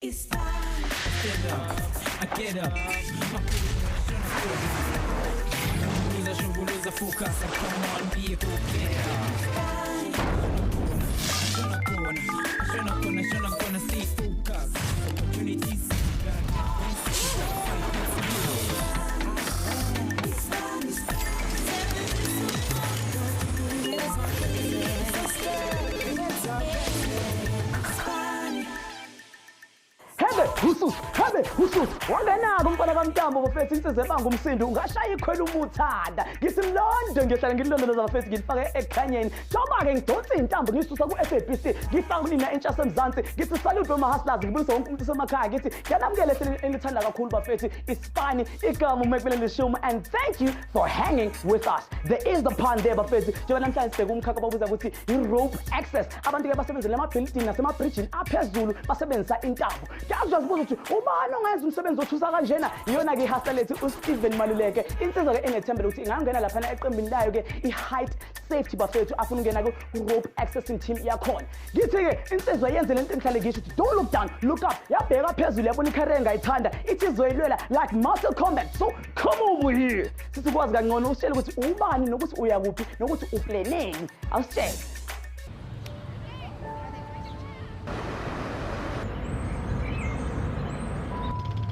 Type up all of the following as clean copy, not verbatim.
It's fine. Get up, I get up. Lose a focus, come on, be a gonna stay focused. Opportunities. Habe usus wanganaka umfana kaMntambo bafethu insizwe bangumsindo ungashaya ikhwela umuthanda ngisimlondo ngihlala ngilondoloza bafethu ngifake ekhanyeni thoba ke ngidonsa intambo ngisusa ku SABC ngifaka kunina entsha semzansi ngithi salute ma hustlers ngibulisa wonke umuntu semakhaya ngithi ngiyanamukela selithanda kakhulu bafethu iSpani igama umekele lishuma and thank you for hanging with us. There is the pun there bafethu njengoba namhlanje sibheka umkhakha babuza ukuthi i-rope access abantu ke basebenzela ama-building nasema-bridging aphezulu basebenzisa intambo ngiyazwa zibuza ukuthi ubani ongenza umsebenzi othusa kanjena iyona ke ihasta lethu uSteven Maluleke insizwa ke engethembele ukuthi ingangena lapha eqembini layo ke i-Heightsafety bafethu afuna ukungena ku-rope accessing team yakhona ngithi ke insizwa yenze lento engihlale ngisho ukuthi don't look down look up yabheka phezulu yabona ikhareya engayithanda ithi izoyilwela like muscle combat so come over here sithi kwazi kangcono usitshele ukuthi ubani nokuthi uya kuphi nokuthi uplaneni awusitshele.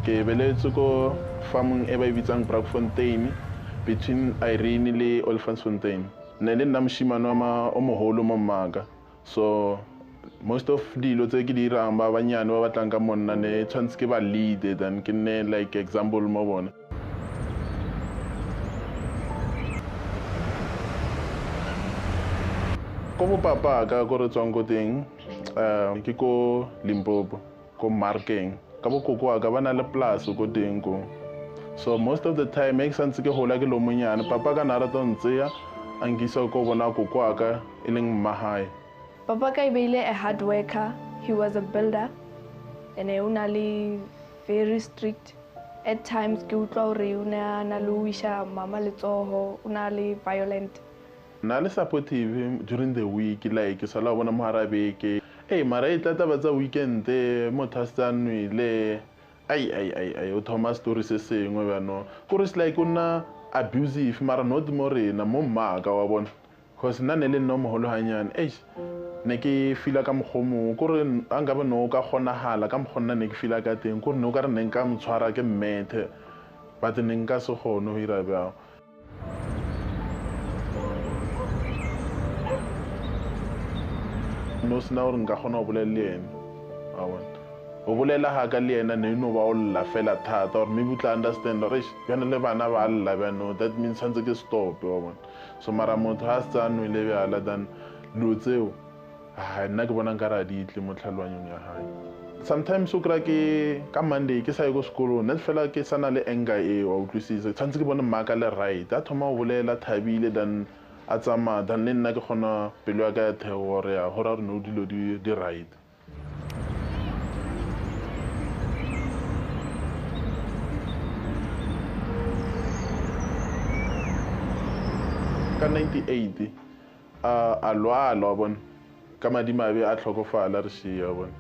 Ke beletse ko farming e ba ibitsang Brakfontein between Irene le Olifantsfontein. Ne le nna moshimane o moholo mo mmaka. So most of dilo tse ke di dirang ba banyane ba batlang ka monna ne tshwantse ke ba lead then ke ne like example mo bona. Ko bo papa ka go re tswang go teng ke ko Limpopo ko Markeng. Kabo koko ka bana le plus go teng ko so most of the time make sense ke hola ke lo monyane papa ka nara tontseya angisa ko bona koko ka eleng mahai. Papa ka ibile a hard worker, he was a builder and unali very strict at times ke utlwa ore una na luisha mama letsoho unali violent. Na le supportive during the week like sala bona maharabe ke hey mara e tata ba tsa weekend mothastane le ai o Thomas story se sengwe bano go re like una abusive mara not more na mo mmaka wa bona cause nna ne le nno moholo hanyane ne ke fila ka mogomo go re anga ba no ka kgonahala ka mogonna ne ke fila ka teng go re no ka re neng ka mtshwara ke mmethe but ne nka se kgono ho ira ba. No sna gore nka kgona go bolela le ene a bona o bolela ha ka le ena ne no ba o lla fela thata or maybe tla understand gore bana le bana ba lla ba no that means tshwanetse ke stop wa bona so mara motho ha sa nwe le bjala then lo tseo nna ke bona nka ra ditle mo tlhalwanyong ya hae. Sometimes o kra ke ka Monday ke sa ye go sekolo net fela ke sana le anger e wa utlwisisa tshwanetse ke bona mmaka le right a thoma o bolela thabile then a tsama dan le nna ke gona pelo ya ka ya theore ya hora re no dilo di right. Ka 98 a lwala bon ka madimabe a tlhokofala re shia bon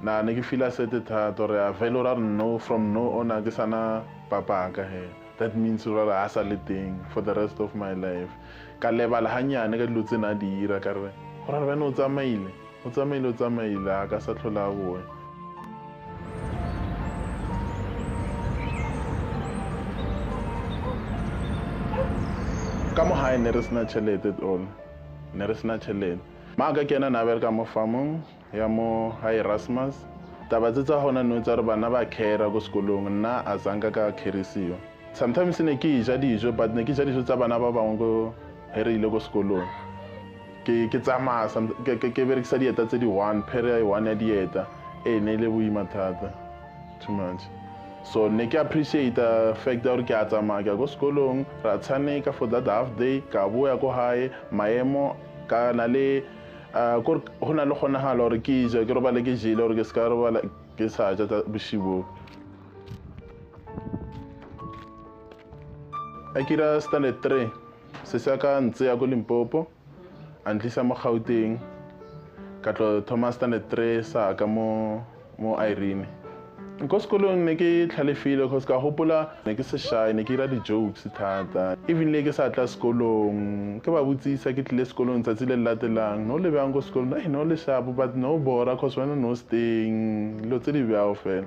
na ne ke fila sete thata re a velora no from no on a ke sana papa ka he that means ura a sa le teng for the rest of my life ka lebala hanyane ka dilo tsena di ira ka re go ra bana o tsamaile a ka sa tlhola boe ka mo hae ne re sena tšhelete at all ne re sena tšhelete maaka ke ena na bereka mo farmong ya mo Erasmus taba tse tsa gona no tsa re bana ba kera go sekolong nna a zanka ka kherisiwa sometimes ne ke ja dijo but ne ke ja dijo tsa bana ba bangwe go herile go sekolong ke tsamaya ke berekisa dieta tse di one pere ya one ya dieta ne le boima thata too much so ne ke appreciate the fact that ke a tsamaya go sekolong ra tshameka for that half day ka boya go hae maemo ka na le go na le kgonagalo gore ke je ke robale ke jile gore ke ska robala ke sa ja boshibo. Akira standard 3 se sa ka ntse ya go Limpopo antlisa mo Gauteng ka tlo Thomas standard 3 sa ka mo Irene ko sekolong ne ke tlhalefile cause ka hopola ne ke se shy ne ke ira di-jokes thata even le ke sa tla sekolong ke ba botsisa ke tlile sekolong tsatsi le latelang no le bjang ko sekolong ai no le sharp but no bora cause wena no staying lo tse di bjao fela.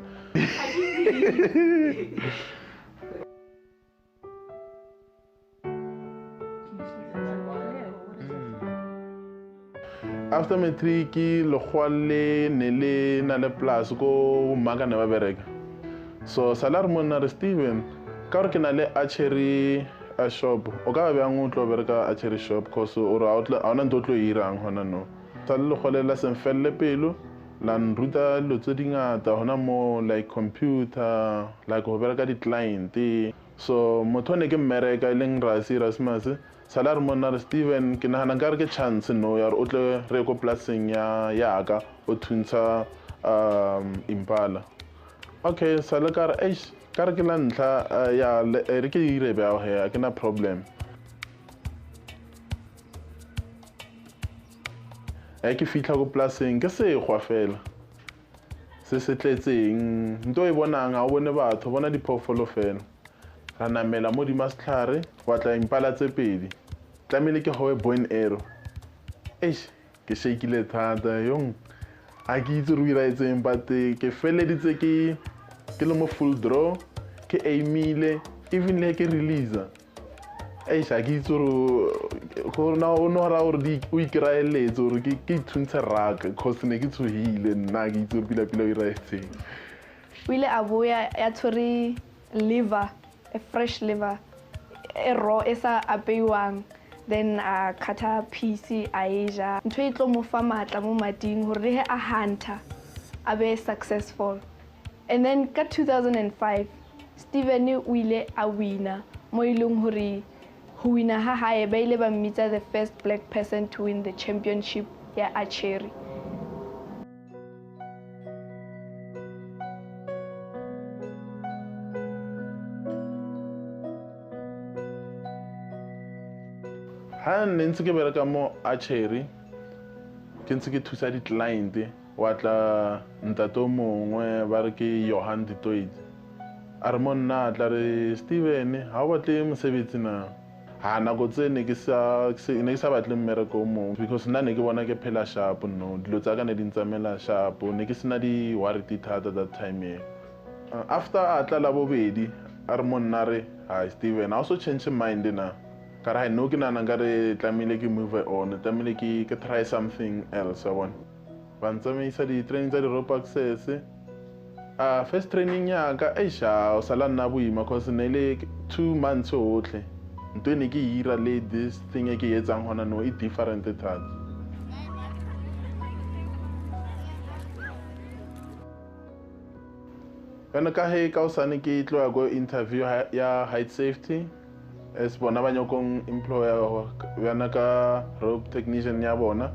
After matric lekgwa le ne le na le plus ko mmaka ne ba bereka so salary monna re Steven ka gore ke na le archery shop o ka ba bjang o tlo bereka archery shop cause o re a ona ntho o tlo irang hona no sa le lekgwa le la semfelle pelo la nruta dilo tse dingata hona mo like computer like go bereka di-client so motho ne ke mmereka e leng Rasi Erasmus salary monna re Steven ke nagana nkare ke chance no ya re o tle re ko plaseng ya ka o thuntsha impala okay sale ka re eish ka re ke la ntlha ya re ke ire bjao he a ke na problem ke fitla ko plaseng ke sekgwa fela se tletseng nto e bonang a o bone batho bona diphoofolo fela ra namela mo dimastlhare wa tla impala tse pedi tlamile ke hoe bow and arrow eish ke shakeile thata yong a ke itse re iraetseng but ke feleditse ke le mo full draw ke aimile even le ke release eish a ke itse go na o no ra o di o ikraeletse o ke ithuntsha raka cause ne ke tsohile nna ke itse pila o iraetseng o ile a boya ya tshwere liver a fresh liver a raw esa apeiwang then a kata piece a eja ntho e tlo mo fa matla mo mading hore he a hunter a be successful and then ka 2005 Steven o ile a winner mo ileng hore ho winner ha hae ba ile ba mmitsa the first black person to win the championship ya archery. ha ne ntse ke bereka mo archery ke ntse ke thusa di-client wa tla ntato mongwe ba re ke Johan Ditoid a re monna a tla re Steven ha o batle mosebetsi na ha nako tse ne ke sa batle mmereko o mongwe because nna ne ke bona ke phela sharp no dilo tsa ka ne di ntsamela sharp ne ke sena di-worry thata that time after a tla la bobedi a re monna re hi Steven I also change mind na kare ha no ke nana nkare tlamile ke move on tlamile ke try something else one ba ntsamaisa di-training tsa di-rope access first training ya ka aisha o sala nna boima cause ne le 2 months otlhe nto ne ke ira le this thing e ke etsang hona no e different thata kana ka he ka usane ke tlo go interview ya Heightsafety es bona ba nyokong employer yana ka rope technician ya bona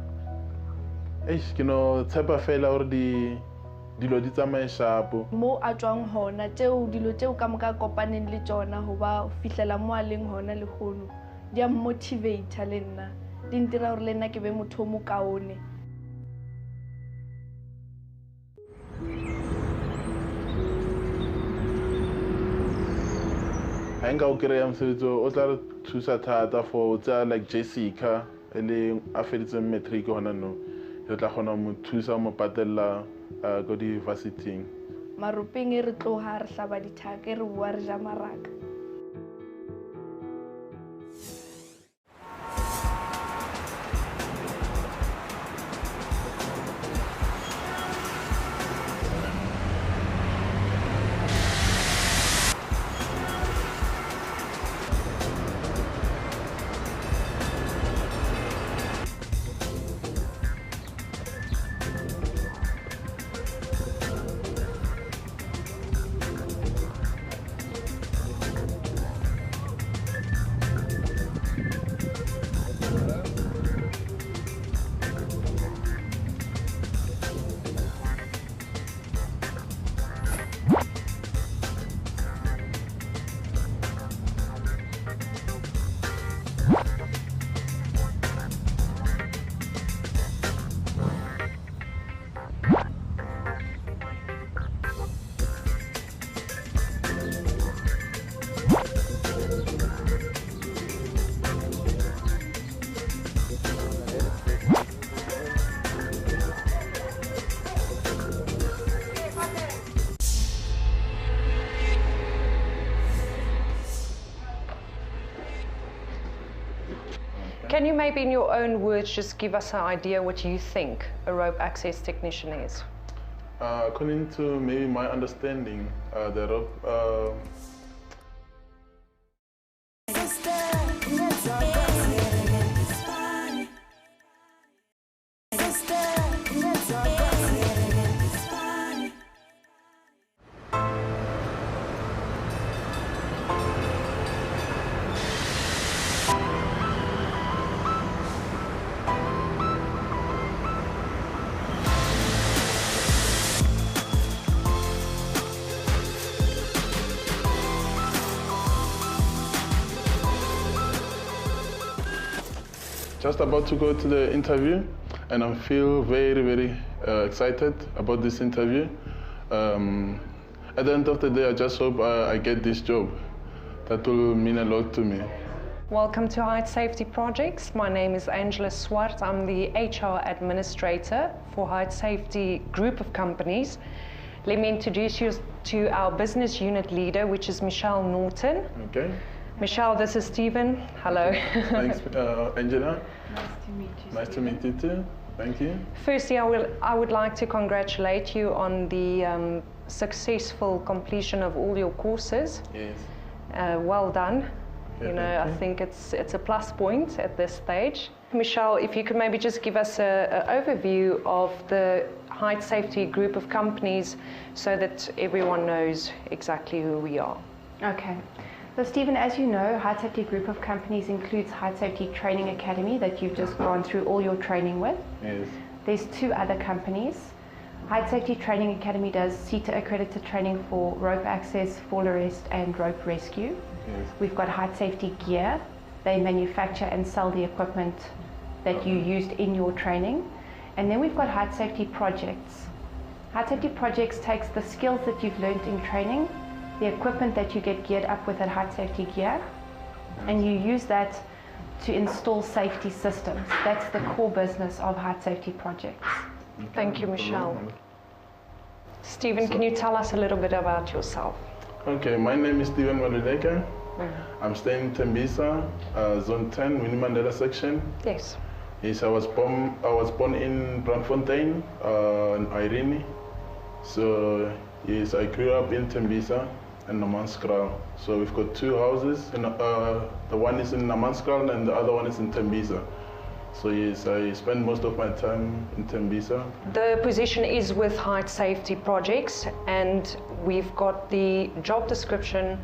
eish ke no tshepa fela hore dilo di tsamaye sharp mo a tswang hona dilo tseo ka moka kopaneng le tsona ho ba fihlela mo a leng hona le khono di a motivate le nna di ntira hore le nna ke be motho mo kaone ha nka o kry-a mosebetsi o tla re thusa thata for tsa like Jessica e le a feditseng matric hona no re tla kgona mo thusa mo patella ko di-university maropeng e re tloha re hlaba dithaka e re bua re ja maraka Can you maybe in your own words just give us an idea what you think a rope access technician is? According to maybe my understanding, the rope just about to go to the interview, and I feel very excited about this interview. At the end of the day, I just hope I get this job. That will mean a lot to me. Welcome to Heightsafety Projects. My name is Angela Swart. I'm the HR administrator for Heightsafety Group of Companies. Let me introduce you to our business unit leader, which is Michelle Norton. Okay. Michelle, this is Stephen. Hello. Thanks, Angela. Nice to meet you. Nice to meet you too. Thank you. Firstly, I would like to congratulate you on the successful completion of all your courses. Yes. Well done. Yeah, You know, I think it's a plus point at this stage. Michelle, if you could maybe just give us an overview of the Heightsafety Group of Companies so that everyone knows exactly who we are. Okay. So Stephen, as you know, Heightsafety Group of Companies includes Heightsafety Training Academy that you've just gone through all your training with. Yes. There's 2 other companies. Heightsafety Training Academy does CETA accredited training for rope access, fall arrest and rope rescue. Yes. We've got Heightsafety Gear. They manufacture and sell the equipment that you used in your training. And then we've got Heightsafety Projects. Heightsafety Projects takes the skills that you've learned in training, the equipment that you get geared up with at Heightsafety Gear, and you use that to install safety systems. That's the core business of Heightsafety Projects. Thank you, Michelle. Stephen, can you tell us a little bit about yourself? Okay, my name is Stephen Maluleke. I'm staying in Tembisa, Zone 10, Winnie Mandela section. Yes. Yes, I was born in Brandfontein, in Irene. So yes, I grew up in Tembisa and Namanskral. So we've got 2 houses, and the one is in Namanskral and the other one is in Tembisa. So yes, I spend most of my time in Tembisa. The position is with Heightsafety Projects, and we've got the job description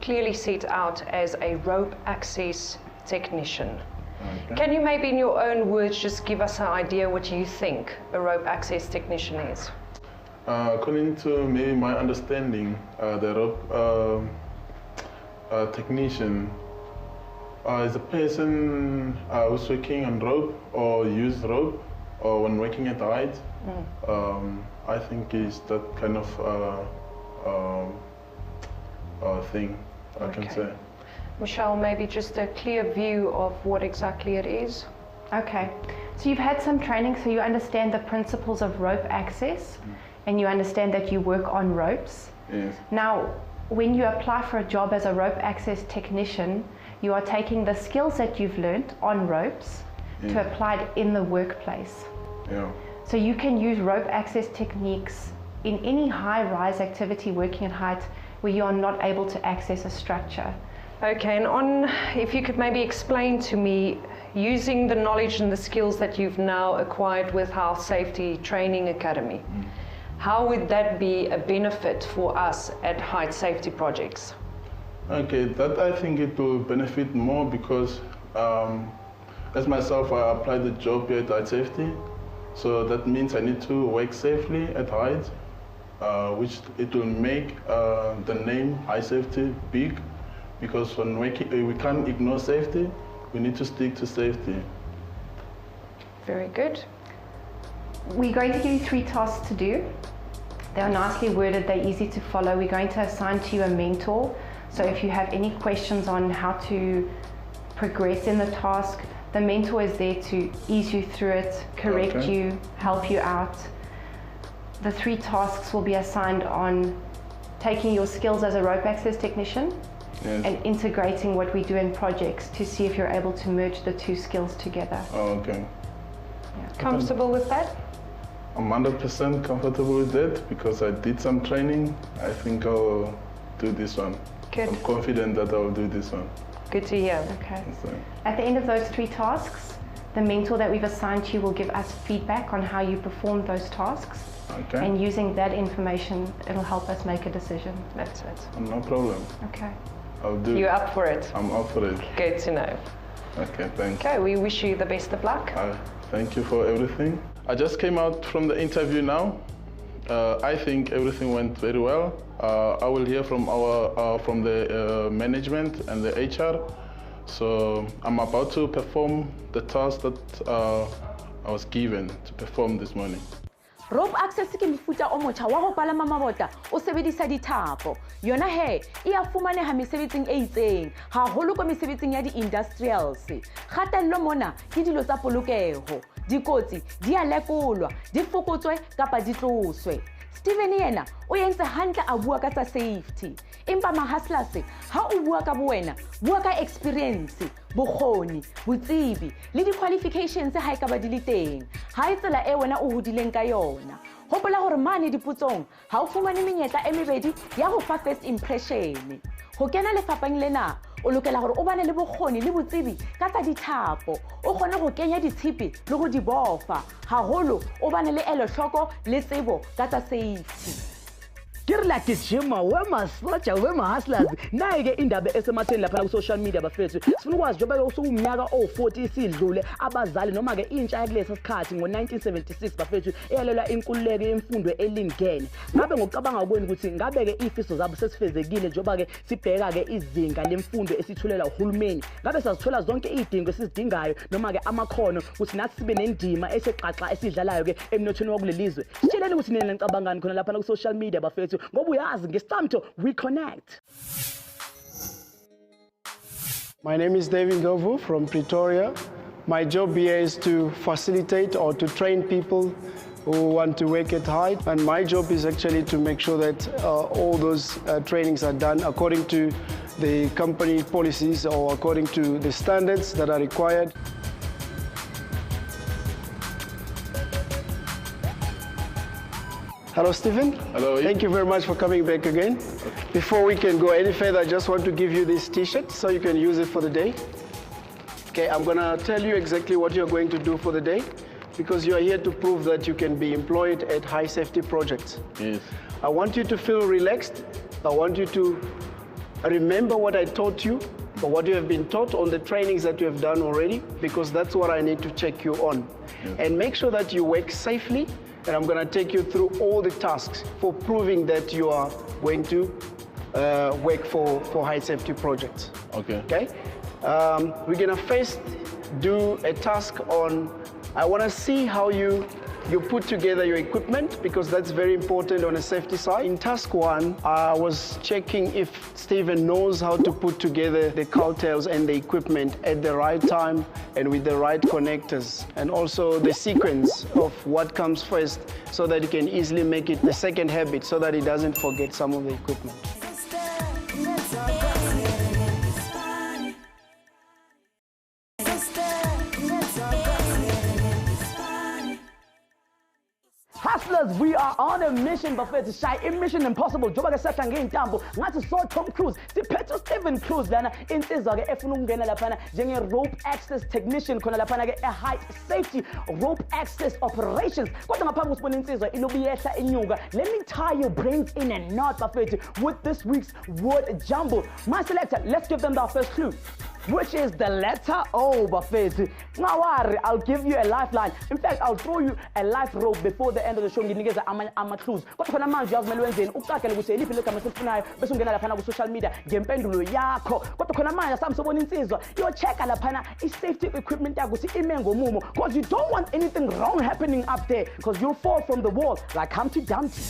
clearly set out as a rope access technician. Okay. Can you maybe in your own words just give us an idea what you think a rope access technician is? According to maybe my understanding, the rope technician is a person who's working on rope or use rope or when working at height. I think is that kind of thing I can say. Michelle, maybe just a clear view of what exactly it is. Okay, so you've had some training, so you understand the principles of rope access, and you understand that you work on ropes. Yes. Now, when you apply for a job as a rope access technician, you are taking the skills that you've learned on ropes to apply it in the workplace. Yeah. So you can use rope access techniques in any high-rise activity working at height where you are not able to access a structure. Okay, and if you could maybe explain to me, using the knowledge and the skills that you've now acquired with Heightsafety Training Academy, how would that be a benefit for us at Heightsafety Projects? Okay, that I think it will benefit more because as myself, I applied the job here at Heightsafety. So that means I need to work safely at height, which it will make the name Heightsafety big, because when working, we can't ignore safety. We need to stick to safety. Very good. We're going to give you 3 tasks to do. They're nicely worded, they're easy to follow. We're going to assign to you a mentor. So if you have any questions on how to progress in the task, the mentor is there to ease you through it, correct you, help you out. The 3 tasks will be assigned on taking your skills as a rope access technician, Yes. and integrating what we do in projects to see if you're able to merge the two skills together. Oh, okay. Comfortable with that? I'm 100% comfortable with that because I did some training. I think I'll do this one. Good. I'm confident that I'll do this one. Good to hear. Okay. So, At the end of those 3 tasks, the mentor that we've assigned to you will give us feedback on how you performed those tasks. okay. And using that information, it'll help us make a decision. That's it. No problem. Okay. I'll do. You up for it? I'm up for it. Good to know. Okay, thanks. Okay, we wish you the best of luck. Thank you for everything. I just came out from the interview now. I think everything went very well. I will hear from from the management and the HR. So I'm about to perform the task that I was given to perform this morning. Rope access ke mefuta o motjha wa ho palama mabota o sebedisa dithapo. Yona he e a fumaneha mesebetsing e itseng haholo ko mesebetsing ya di-industrials. Kgatello mona ke dilo tsa polokeho. Dikotsi di a lekolwa, di fokotswe kapa di tloswe. Steven yena o entse hantle a bua ka tsa safety. Empa mahaslas ha o bua ka boena, bua ka experience, bokgoni, botsebi le di-qualifications ha e ka ba di le teng. Ha e tsela e wena o hodileng ka yona. Hopola hore mane diputsong ha o fumane menyetla e mebedi ya ho fa first impression. Ho kena lefapheng lena o lokela hore o bane le bokgoni le botsebi ka tsa dithapo, o kgone ho kenya ditshipi le go di bofa, haholo o bane le elo hloko le tsebo ka tsa safety. Kirla gijima wemasotsha wemahustlers naye-ke indaba esematheni lapha ku-social media bafethu sifuna ukwazi njengoba usukumnyaka o-40 isidlule abazali noma-ke intsha yakulesa sikhathi ngo-1976 bafethu eyalelwa inkululeko yemfundo elingene. Ngabe ngokucabanga kwenu ukuthi ngabe-ke ifiso zabo sesifezekile njengoba-ke sibheka-ke izinga lemfundo esithulela uhulumeni, ngabe sazithola zonke iy'dingo esizidingayo noma-ke amakhono ukuthi nathi sibe nendima eseqaxa esidlalayo-ke emnothweni wakulelizwe? Sitsheleni ukuthi nina nicabangani khona lapha ku-social media bafethu. It's time to reconnect. My name is David Govu from Pretoria. My job here is to facilitate or to train people who want to work at height. And my job is actually to make sure that all those trainings are done according to the company policies or according to the standards that are required. Hello, Stephen. Hello. Thank you very much for coming back again. Before we can go any further, I just want to give you this t-shirt so you can use it for the day. Okay, I'm going to tell you exactly what you're going to do for the day because you are here to prove that you can be employed at high safety projects. Yes. I want you to feel relaxed. I want you to remember what I taught you or what you have been taught on the trainings that you have done already because that's what I need to check you on. Yes. And make sure that you work safely. And I'm going to take you through all the tasks for proving that you are going to work for high safety projects. Okay. Okay? We're going to first do a task on, I want to see how you put together your equipment because that's very important on a safety side. In task 1, I was checking if Stephen knows how to put together the cowtails and the equipment at the right time and with the right connectors, and also the sequence of what comes first so that he can easily make it the second habit so that he doesn't forget some of the equipment. Hustlers, we are on a mission, Buffet to shy in Mission Impossible. Joba Satan again, Tambo. Ngati saw Tom Cruise. The Petro Stephen Cruise lana in Tizaga Efunungena Lapana, Jenge rope access technician, Kona Lapana, a height safety rope access operations. What am I supposed to say? Inubieta in yoga. Let me tie your brains in a knot, Buffet, with this week's word jumble. My selector, let's give them the first clue, which is the letter O, Buffet. Now, I'll give you a lifeline. In fact, I'll throw you a life rope before the end of the show. I'm a clues. But for the man, just Melwenzen, Ukaka, we say, if you look at my social media, Gempendulo, Yako. But for the man, some someone in Caesar, your check at Lapana is safety equipment that goes in Mango Momo. Because you don't want anything wrong happening up there, because you'll fall from the wall like Humpty Dumpty.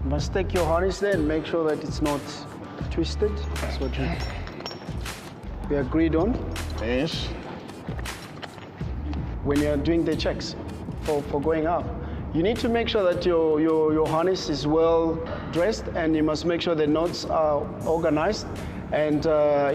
Must take your harness there and make sure that it's not twisted. That's what we agreed on. Yes. when you're doing the checks for going up. You need to make sure that your harness is well dressed, and you must make sure the knots are organized, and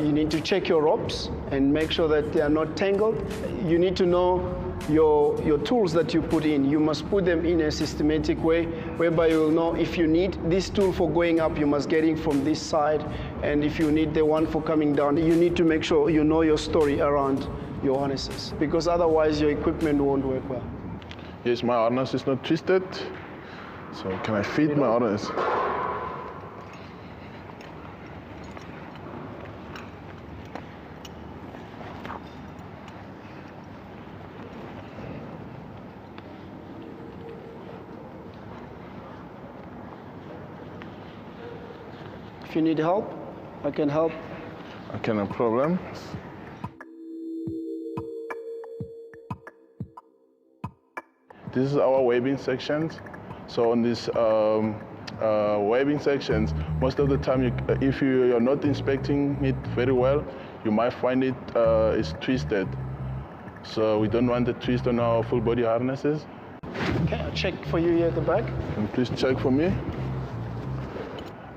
you need to check your ropes and make sure that they are not tangled. You need to know your tools that you put in. You must put them in a systematic way whereby you will know if you need this tool for going up, you must get it from this side, and if you need the one for coming down, you need to make sure you know your story around your harnesses, because otherwise your equipment won't work well. Yes, my harness is not twisted, so can I feed my harness? If you need help, I can help. Okay, no problem. This is our webbing sections. So on these webbing sections, most of the time, if you're not inspecting it very well, you might find it is twisted. So we don't want the twist on our full body harnesses. Okay, I'll check for you here at the back. Can you please check for me?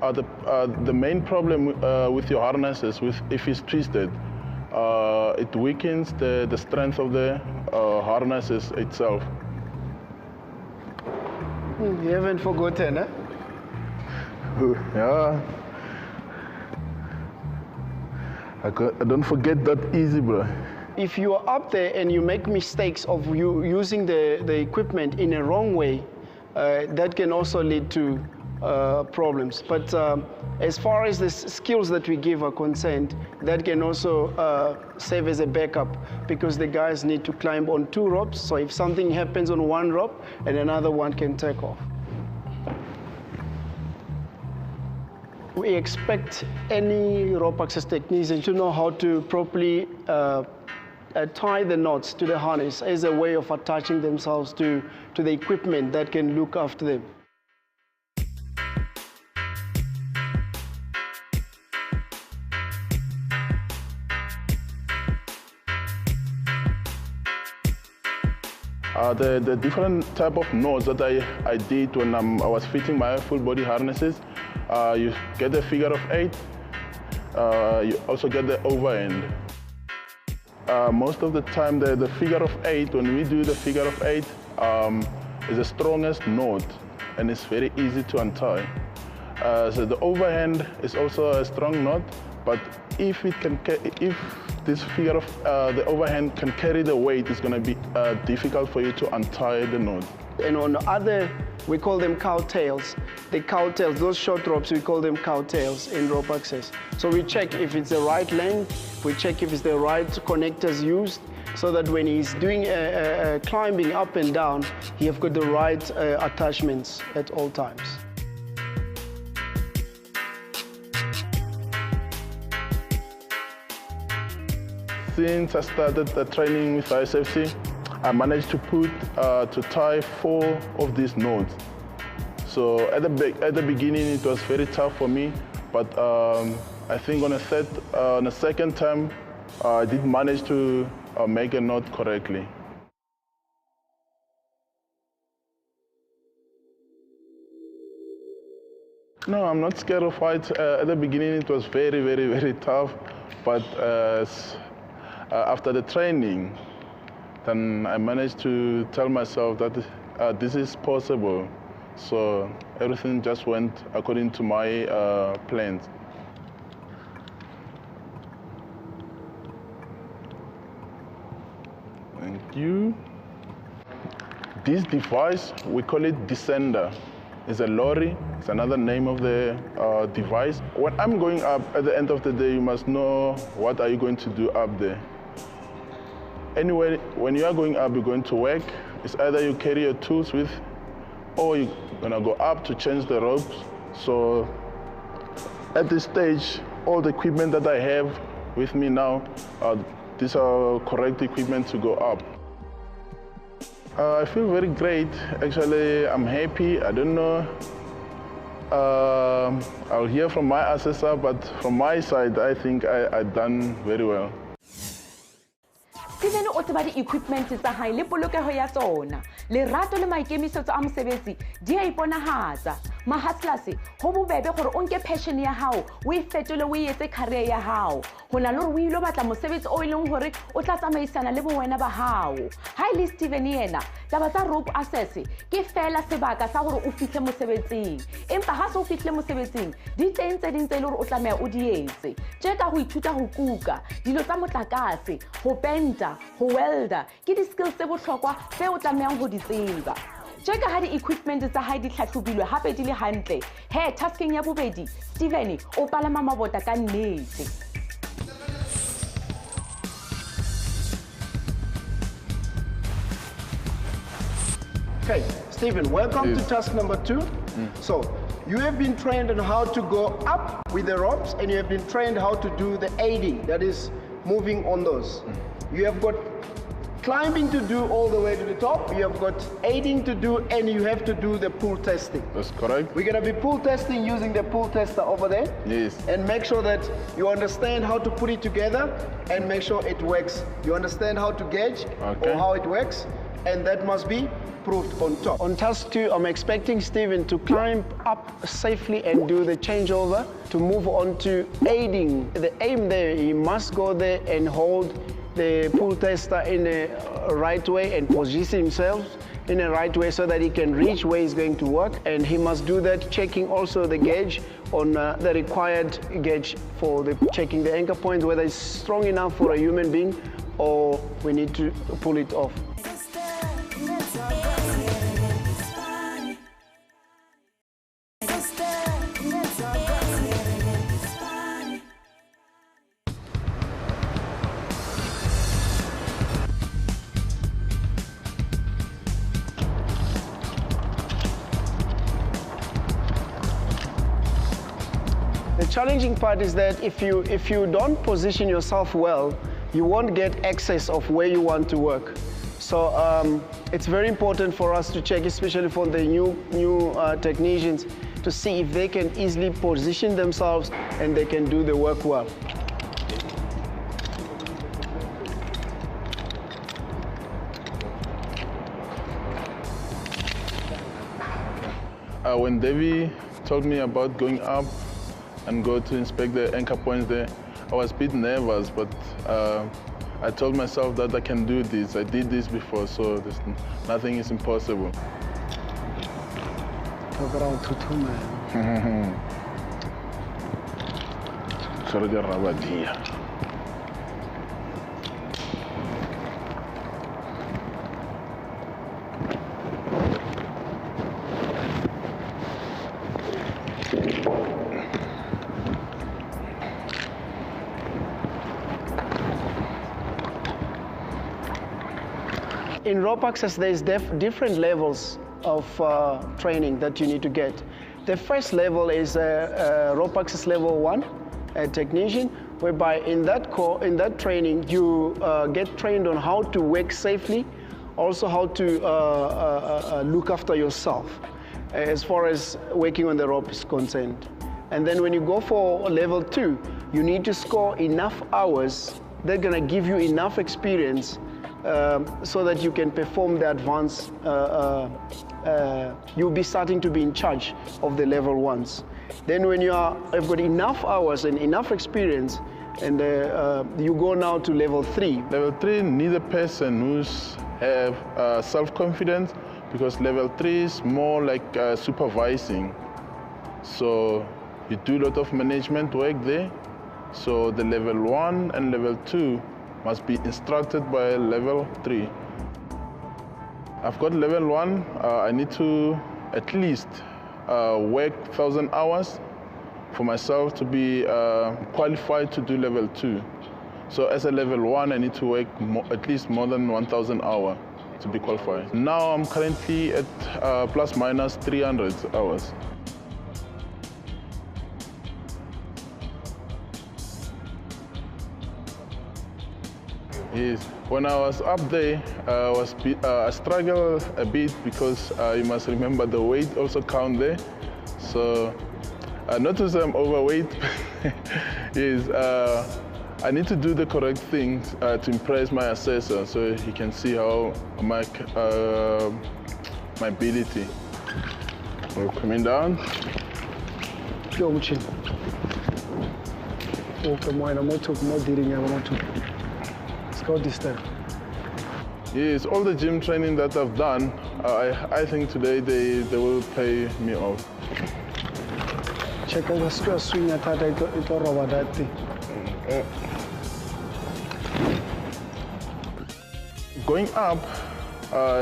The main problem with your harnesses, if it's twisted, it weakens the strength of the harnesses itself. You haven't forgotten, eh? Yeah. I don't forget that easy, bro. If you are up there and you make mistakes of you using the equipment in a wrong way, that can also lead to problems. But as far as the skills that we give are concerned, that can also serve as a backup, because the guys need to climb on 2 ropes. So if something happens on 1 rope, and another one can take off. We expect any rope access technician to know how to properly tie the knots to the harness as a way of attaching themselves to the equipment that can look after them. The different type of knots that I did when I was fitting my full body harnesses, you get the figure of 8, you also get the overhand. Most of the time the figure of 8, when we do the figure of 8, is the strongest knot, and it's very easy to untie. So the overhand is also a strong knot, but if this figure of the overhand can carry the weight, it's going to be difficult for you to untie the knot. And on the other, we call them cowtails. The cowtails, those short ropes, we call them cowtails in rope access. So we check if it's the right length, we check if it's the right connectors used, so that when he's doing climbing up and down, you've got the right attachments at all times. Since I started the training with iSafety, I managed to tie 4 of these knots. So at the beginning it was very tough for me, but I think on the second time I did manage to make a knot correctly. No, I'm not scared of heights. At the beginning it was very, very, very tough, but after the training, then I managed to tell myself that this is possible. So everything just went according to my plans. Thank you. This device, we call it descender. It's a lorry. It's another name of the device. When I'm going up, at the end of the day, you must know what are you going to do up there. Anyway, when you are going up, you're going to work. It's either you carry your tools with, or you're gonna go up to change the ropes. So at this stage, all the equipment that I have with me now, these are correct equipment to go up. I feel very great. Actually, I'm happy. I don't know. I'll hear from my assessor, but from my side, I think I done very well. Steven o tseba di-equipment tsa hae le polokeho ya tsona. Lerato le maikemisetso a mosebetsi di a iponahatsa. Mahastlase ho bobebe gore o nke passion ya hao o e fetole o e etse career ya hao. Ho na le hore o ile batla mosebetsi o ileng hore o tla tsamaisana le bowena ba hao. Ha ile Steven yena taba tsa rope access ke fela sebaka sa hore o fihle mosebetsing. Empa ha se o fihle mosebetsing di teng tse ding tse le hore o tlameha o di etse. Tje ka ho ithuta ho kuka, dilo tsa motlakase, ho penta, ho welda, ke di-skills tse bohlokwa tse o tlamehang ho di tseba. Tje ka ha di-equipment tsa hae di tlhatlhobilwe hape di le hantle, he tasking ya bobedi, Steven o palama mabota ka nnete. Okay, Stephen, welcome to task number 2. So, you have been trained on how to go up with the ropes, and you have been trained how to do the aiding, that is moving on those. You have got climbing to do all the way to the top, you have got aiding to do, and you have to do the pull testing. That's correct. We're going to be pull testing using the pull tester over there. Yes. And make sure that you understand how to put it together and make sure it works. You understand how to gauge or how it works, and that must be proved on top. On task 2, I'm expecting Stephen to climb up safely and do the changeover to move on to aiding. The aim there, he must go there and hold the pull tester in the right way and position himself in the right way so that he can reach where he's going to work. And he must do that checking also the gauge on the required gauge for the checking the anchor points, whether it's strong enough for a human being or we need to pull it off. The challenging part is that if you don't position yourself well, you won't get access of where you want to work. So it's very important for us to check, especially for the new technicians, to see if they can easily position themselves and they can do the work well. When Davey told me about going up and go to inspect the anchor points there, I was a bit nervous, but I told myself that I can do this. I did this before, so nothing is impossible. In rope access, there's different levels of training that you need to get. The first level is rope access level 1, a technician, whereby in that training you get trained on how to work safely, also how to look after yourself as far as working on the rope is concerned. And then when you go for level 2, you need to score enough hours that are gonna give you enough experience so that you can perform the advanced, you'll be starting to be in charge of the level 1s. Then when you've got enough hours and enough experience, and you go now to level 3. Level 3 needs a person who's have self-confidence, because level 3 is more like supervising. So you do a lot of management work there. So the level 1 and level 2 must be instructed by level 3. I've got level 1, I need to at least work 1,000 hours for myself to be qualified to do level 2. So as a level 1, I need to work at least more than 1,000 hours to be qualified. Now I'm currently at plus minus 300 hours. Yes, when I was up there, I struggled a bit because you must remember the weight also count there. So not to say I'm overweight, yes, I need to do the correct things to impress my assessor so he can see how my ability. We're coming down. Yo, Muchin. Okay, let's go this time. Yes, all the gym training that I've done, I think today they will pay me off. Check out the square swing at it or over that thing. Going up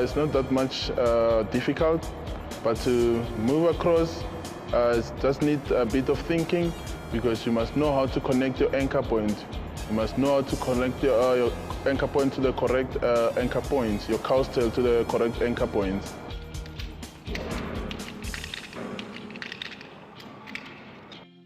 is not that much difficult, but to move across, it just needs a bit of thinking, because you must know how to connect your anchor point. You must know how to connect your anchor point to the correct anchor point, your cow's tail to the correct anchor point.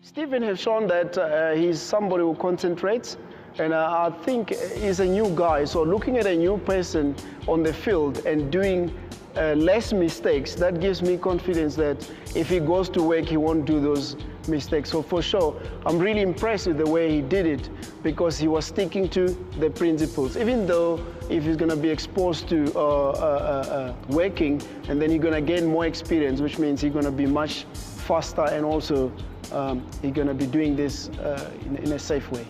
Stephen has shown that he's somebody who concentrates, and I think he's a new guy. So looking at a new person on the field and doing less mistakes, that gives me confidence that if he goes to work, he won't do those mistakes. So for sure, I'm really impressed with the way he did it, because he was sticking to the principles. Even though if he's going to be exposed to working, and then he's going to gain more experience, which means he's going to be much faster, and also he's going to be doing this in a safe way.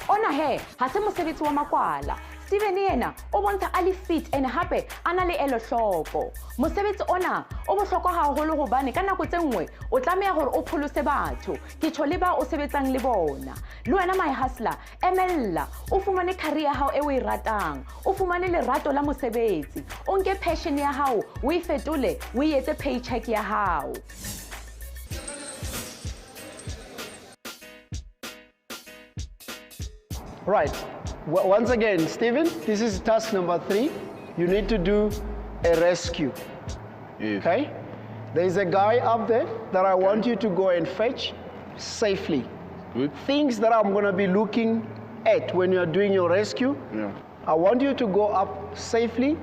Ona he, ha se mosebetsi wa makwala. Stephen yena o bontsha a le fit and hape a na le elo hloko. Mosebetsi ona o bohlokwa haholo hobane ka nako tse nngwe o tlameha hore o pholose batho ke tjho le ba o sebetsang le bona. Le wena my hustler emella o fumane career hao e o e ratang, o fumane lerato la mosebetsi, o nke passion ya hao o e fetole o e etse paycheck ya hao. Right. Once again, Stephen, this is task number 3. You need to do a rescue. Yes. Okay? There is a guy up there that I want you to go and fetch safely. Good. Things that I'm going to be looking at when you're doing your rescue. Yeah. I want you to go up safely.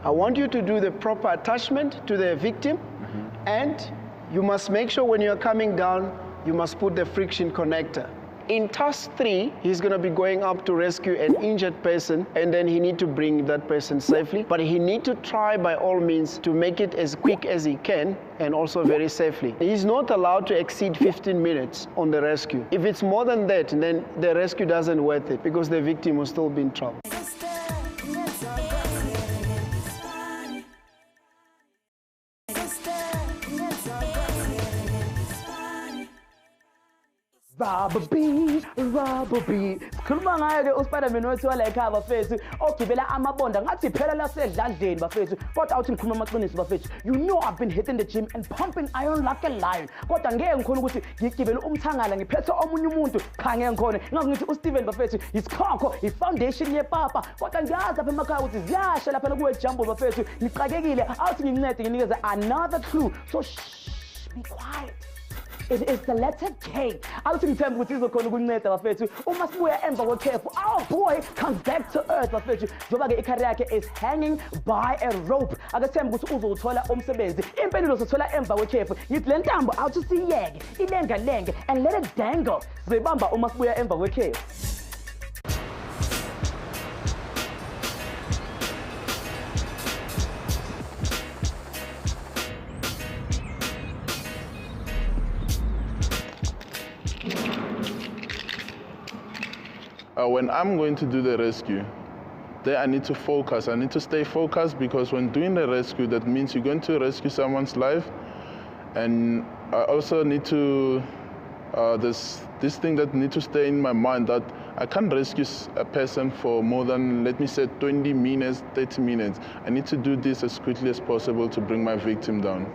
I want you to do the proper attachment to the victim. And you must make sure when you're coming down, you must put the friction connector. In task 3, he's going to be going up to rescue an injured person, and then he need to bring that person safely. But he need to try by all means to make it as quick as he can, and also very safely. He's not allowed to exceed 15 minutes on the rescue. If it's more than that, then the rescue doesn't worth it, because the victim will still be in trouble. Rubber B. Sikhuluma ngayo ke uSpiderman wethu wala ekhaya bafethu ogibela amabonda ngathi phela lasedlandleni bafethu kodwa awuthi ngikhuluma amaqiniso bafethu. You know I've been hitting the gym and pumping iron like a lion. Kodwa ngeke ngikhona ukuthi ngigibele umthangala ngiphethe omunye umuntu cha ngeke ngikhona. Ngazi ngithi uSteven bafethu isikhokho ifoundation yepapa kodwa ngiyazi lapha emakhaya ukuthi ziyasha lapha kuwe jumbo bafethu ngiqakekile awuthi ngincede nginikeze another clue. So shh, be quiet. It is the letter K. I'll think time with you connect bafethu. Uma sibuya emva kwekhefu. Our boy comes back to earth bafethu. Njoba ke icareer yakhe is hanging by a rope. Akathemba ukuthi uzothola umsebenzi. Impendulo sothola emva kwekhefu. Yithi le ntambo awuthi siyeke. Ilenga lenge and let it dangle. Sizebamba uma sibuya emva kwekhefu. When I'm going to do the rescue, there I need to focus. I need to stay focused, because when doing the rescue, that means you're going to rescue someone's life. And I also need to, this thing that need to stay in my mind, that I can't rescue a person for more than, let me say, 20 minutes, 30 minutes. I need to do this as quickly as possible to bring my victim down.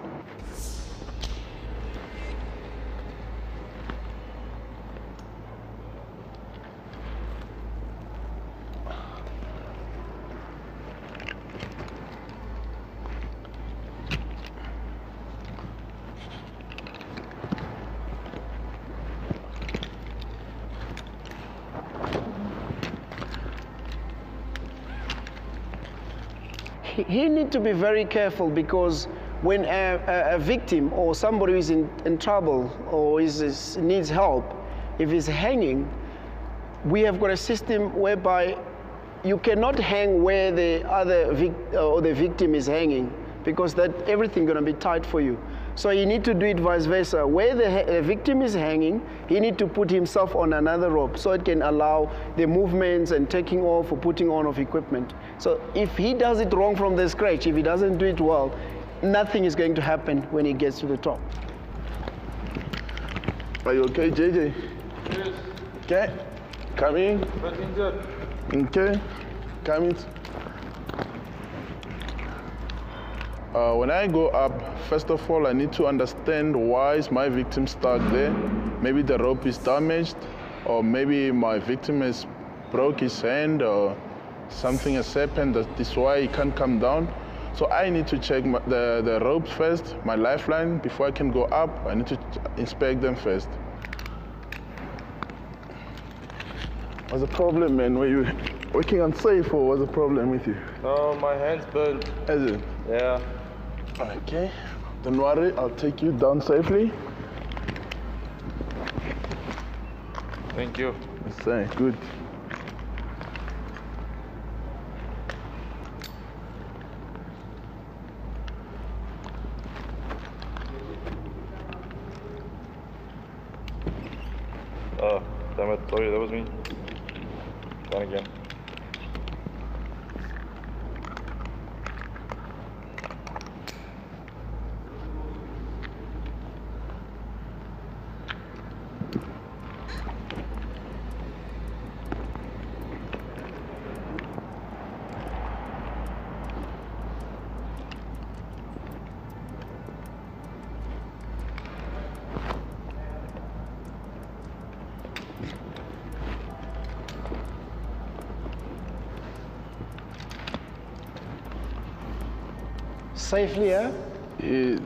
He needs to be very careful, because when a victim or somebody who is in trouble or needs help, if he's hanging, we have got a system whereby you cannot hang where the other the victim is hanging, because that everything going to be tight for you. So you need to do it vice versa. Where the victim is hanging, he need to put himself on another rope so it can allow the movements and taking off or putting on of equipment. So if he does it wrong from the scratch, if he doesn't do it well, nothing is going to happen when he gets to the top. Are you okay, JJ? Yes. Okay, come in. But injured. Okay, come in. When I go up, first of all, I need to understand why is my victim stuck there. Maybe the rope is damaged, or maybe my victim has broke his hand, or something has happened. That is why he can't come down. So I need to check the ropes first, my lifeline, before I can go up. I need to inspect them first. What's the problem, man? Were you working unsafe, or what's the problem with you? No, my hand's burned. Is it? Yeah. Okay, don't worry, I'll take you down safely. Thank you. Yes, good. Oh, damn it. Sorry, that was me. Done again. Safely, eh? Yes.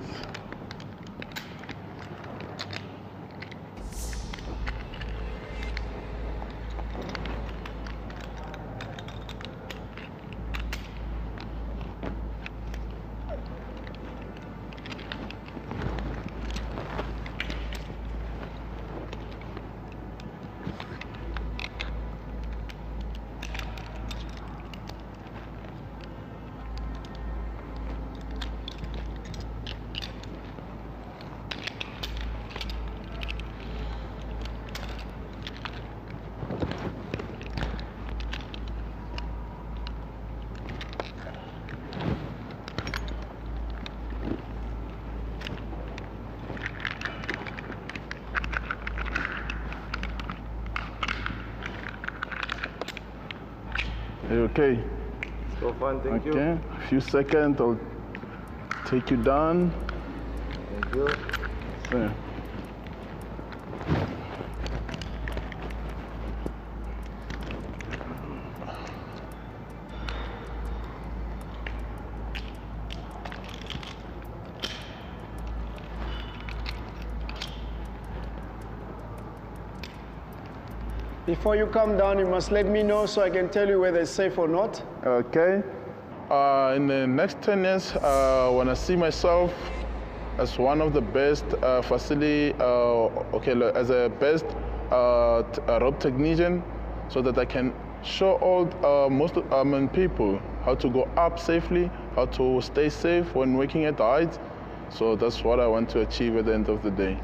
Are you okay? So fine, thank you. Okay, a few seconds, I'll take you down. Thank you. There. Before you come down, you must let me know so I can tell you whether it's safe or not. Okay. In the next 10 years, when I see myself as one of the best facility, as a best rope technician, so that I can show all people how to go up safely, how to stay safe when working at the heights. So that's what I want to achieve at the end of the day.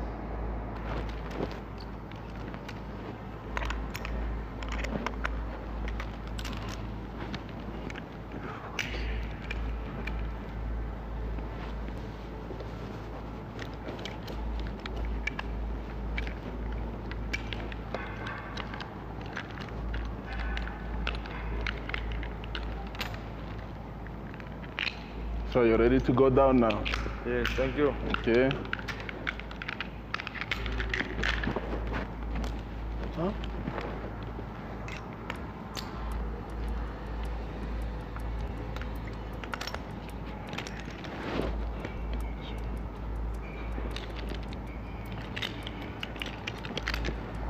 So you're ready to go down now? Yes, thank you. Okay. Huh?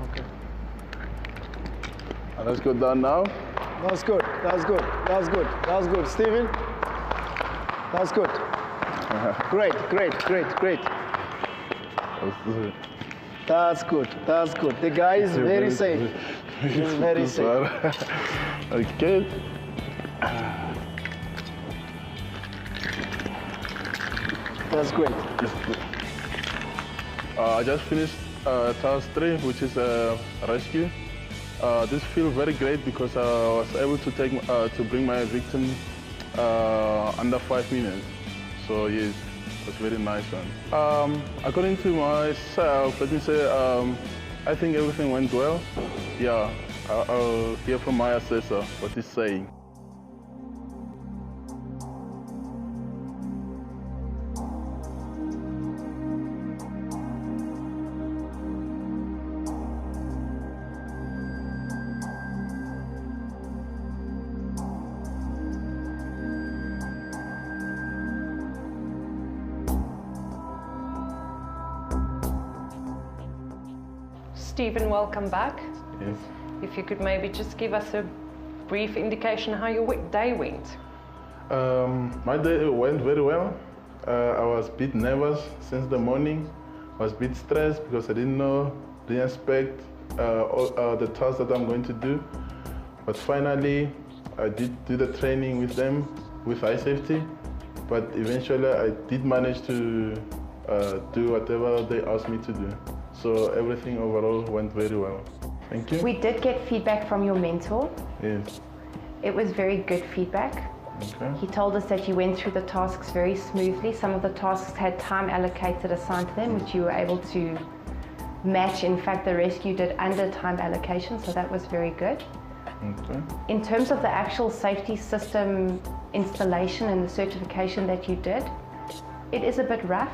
Okay. Let's go down now. That's good. That's good. That's good. That's good. Stephen? That's good. Great, great, great, great. That's good. That's good. The guy is very safe. He's very safe. Okay. That's great. I just finished task 3, which is rescue. This feels very great because I was able to bring my victim under 5 minutes. So yes, it was a very nice one. According to myself, let me say, I think everything went well. Yeah, I'll hear from my assessor what he's saying. Stephen, welcome back. Yes. If you could maybe just give us a brief indication how your day went. My day went very well. I was a bit nervous since the morning. I was a bit stressed because I didn't expect all the tasks that I'm going to do. But finally, I did do the training with them, with iSafety. But eventually, I did manage to do whatever they asked me to do. So everything overall went very well. Thank you. We did get feedback from your mentor. Yes. It was very good feedback. Okay. He told us that you went through the tasks very smoothly. Some of the tasks had time allocated assigned to them, which you were able to match. In fact, the rescue did under time allocation, so that was very good. Okay. In terms of the actual safety system installation and the certification that you did, it is a bit rough.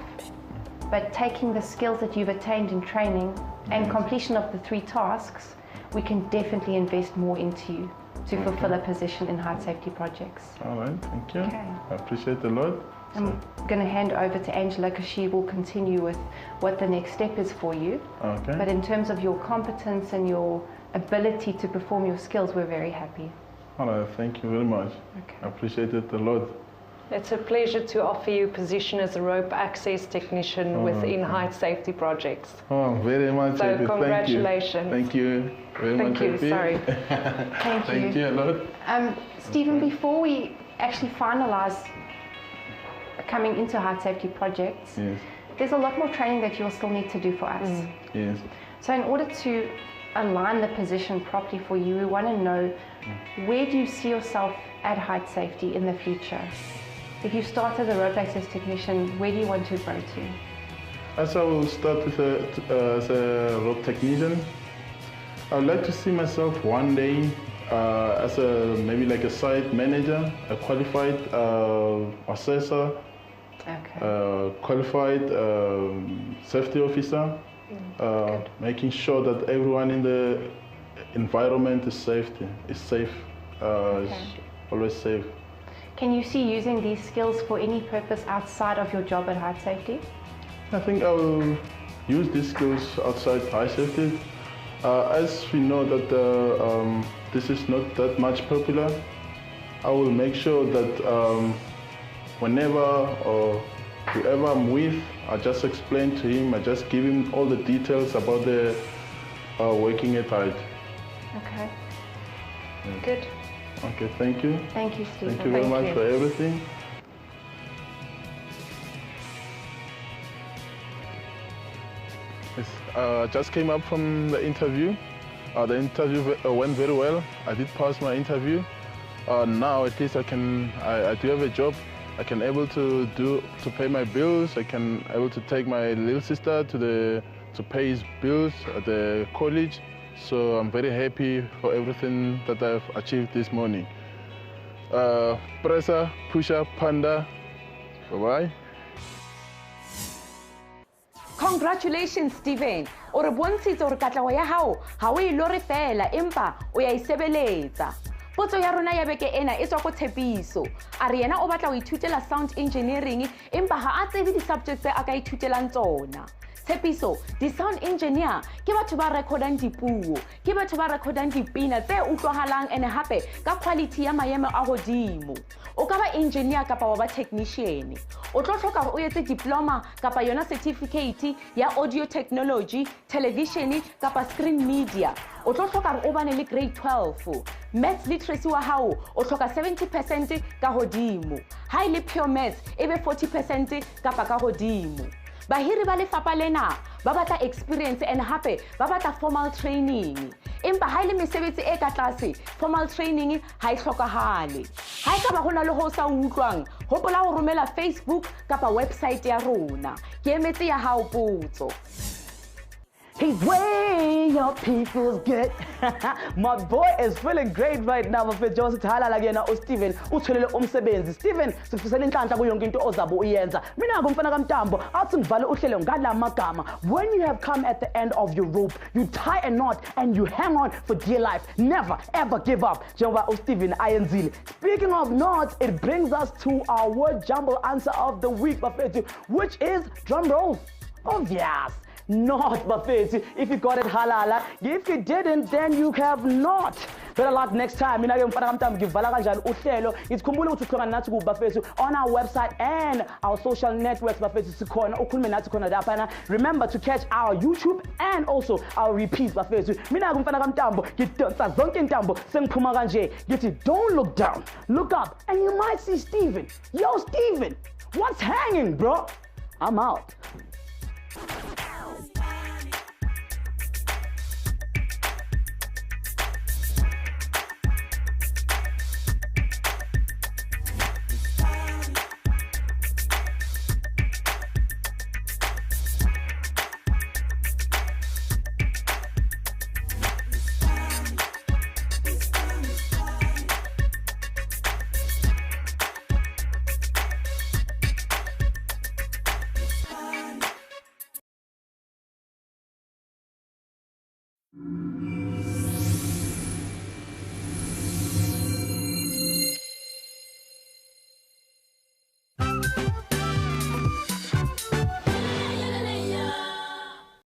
But taking the skills that you've attained in training and completion of the 3 tasks, we can definitely invest more into you to fulfill a position in Heightsafety projects. All right, thank you. Okay. I appreciate it a lot. I'm going to hand over to Angela because she will continue with what the next step is for you. Okay. But in terms of your competence and your ability to perform your skills, we're very happy. All right, thank you very much. Okay. I appreciate it a lot. It's a pleasure to offer you a position as a rope access technician within Heightsafety projects. Oh, very much So happy. congratulations. Thank you. Very much happy. Sorry. Thank you. A lot. Stephen, before we actually finalise coming into Heightsafety projects, Yes. there's a lot more training that you'll still need to do for us. Yes. So in order to align the position properly for you, we want to know, where do you see yourself at Heightsafety in the future? If you start as a rope access technician, where do you want to grow to? As I will start with as a rope technician, I would like to see myself one day as maybe like a site manager, a qualified assessor, qualified safety officer, making sure that everyone in the environment is safe, is always safe. Can you see using these skills for any purpose outside of your job at Heightsafety? I think I will use these skills outside Heightsafety. As we know that this is not that much popular, I will make sure that whenever or whoever I'm with, I just explain to him, I just give him all the details about the working at height. Okay. Yeah. Good. Okay, thank you. Thank you, Stephen. Thank you very much for everything. Yes, just came up from the interview. The interview went very well. I did pass my interview. Now at least I do have a job. I can able to pay my bills. I can able to take my little sister to pay his bills at the college. So I'm very happy for everything that I've achieved this morning. Presser, pusher, panda. Bye-bye. Congratulations, Stephen. O re bontshitse gore katlago ya hao ha o ilore fela empa o ya isebeletsa. Potso ya rona ya beke ena e tswa go Tshepiso. A re yena o batla go ithutela sound engineering empa ha a tsebe di-subjects tse a ka ithutelang tsona. Tshepiso di-sound engineer ke batho ba recordang dipuo ke batho ba recordang dipina tse utlwahalang and hape ka quality ya maemo a godimo o ka ba engineer kapa wa ba technician o tlo hloka hore o etse diploma kapa yona certificate ya audio technology television kapa screen media o tlo hloka hore o bane le grade 12 maths literacy wa hao o hloka 70% ka hodimo ha ile pure maths ebe 40% kapa ka hodimo bahiri ba lefapha lena ba batla experience and hape ba batla formal training empa ha ile mesebetsi e ka tlase formal training ha e hlokahale ha e ka ba hona le ho sa utlwang hopola ho romela Facebook kapa website ya rona ke emetse ya hao potso. He's way up, he feels good. My boy is feeling great right now. Mfethu Joseph halala kuyena uSteven utholele umsebenzi. Steven sifisela inhlanhla kuyonke into ozabe uyenza. Mina ngumfana kaMtambo athi ngivale uhlelo ngalamagama. When you have come at the end of your rope, you tie a knot and you hang on for dear life. Never ever give up. Njengoba uSteven ayenzile. Speaking of knots, it brings us to our word jumble answer of the week, mfethu, which is drum rolls. Obvious. Not bafethi. If you got it halala, if you didn't, then you have not. Better luck next time. Mina ke mfana kaMtambo ngivala kanjani uhlelo. Ngikukhumbula ukuthi ukhona nathi ku bafethu on our website and our social networks bafethu sikhona ukhulume nathi khona lapha. Remember to catch our YouTube and also our repeats bafethu. Mina ke mfana kaMtambo ngidonsa zonke intambo sengiphuma kanje. Ngithi don't look down, look up and you might see Steven. Yo Steven, what's hanging, bro? I'm out.